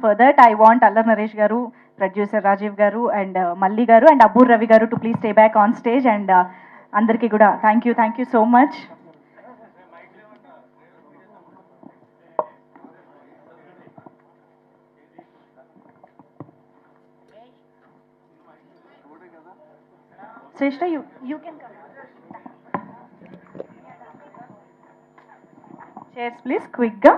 For that, I want Allar Naresh garu, producer Rajiv garu, and Malli garu, and Abbur Ravi garu to please stay back on stage. And andarki kuda thank you so much. Shrestha, you can come. Chairs, please, quick ga.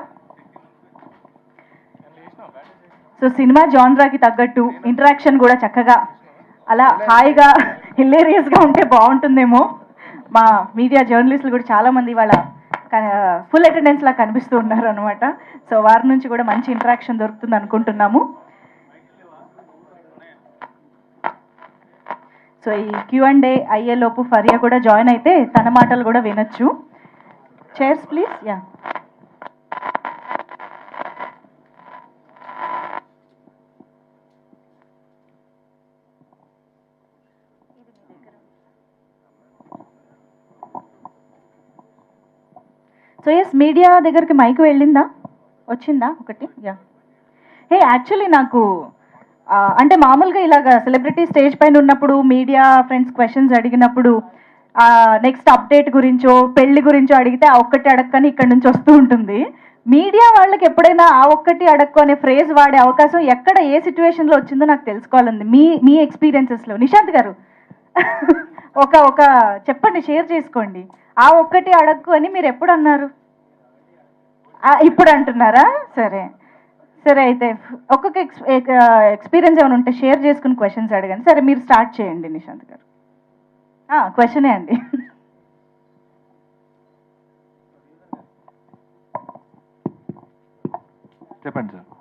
So cinema జాన్రాకి తగ్గట్టు interaction కూడా చక్కగా అలా హాయిగా హిలేరియస్గా ఉంటే బాగుంటుందేమో. మా media జర్నలిస్టులు కూడా చాలామంది వాళ్ళ ఫుల్ అటెండెన్స్ లా కనిపిస్తూ ఉన్నారు అనమాట. సో వారి నుంచి కూడా మంచి ఇంటరాక్షన్ దొరుకుతుంది అనుకుంటున్నాము. సో ఈ Q&A అయ్యేలోపు ఫరియా కూడా జాయిన్ అయితే తన మాటలు కూడా వినొచ్చు. Chairs please. Yeah, so yes, media దగ్గరికి మైక్ వెళ్ళిందా, వచ్చిందా ఒకటి? యా, హే యాక్చువల్లీ నాకు అంటే మామూలుగా ఇలాగ సెలబ్రిటీ స్టేజ్ పైన ఉన్నప్పుడు మీడియా ఫ్రెండ్స్ క్వశ్చన్స్ అడిగినప్పుడు నెక్స్ట్ అప్డేట్ గురించో పెళ్లి గురించో అడిగితే ఆ ఒక్కటి అడక్కని ఇక్కడ నుంచి వస్తూ ఉంటుంది. మీడియా వాళ్ళకి ఎప్పుడైనా ఆ ఒక్కటి అడక్కు అనే ఫ్రేజ్ వాడే అవకాశం ఎక్కడ ఏ సిచ్యువేషన్లో వచ్చిందో నాకు తెలుసుకోవాలండి. మీ ఎక్స్పీరియన్సెస్లో. నిశాంత్ గారు ఒక చెప్పండి, షేర్ చేసుకోండి. ఆ ఒక్కటి అడక్కు అని మీరు ఎప్పుడు అన్నారు? ఇప్పుడు అంటున్నారా? సరే సరే, అయితే ఒక్కొక్క ఎక్స్పీరియన్స్ ఏమైనా ఉంటే షేర్ చేసుకుని క్వశ్చన్స్ అడగండి. సరే, మీరు స్టార్ట్ చేయండి నిశాంత్ గారు. క్వశ్చనే అండి. చెప్పండి సార్.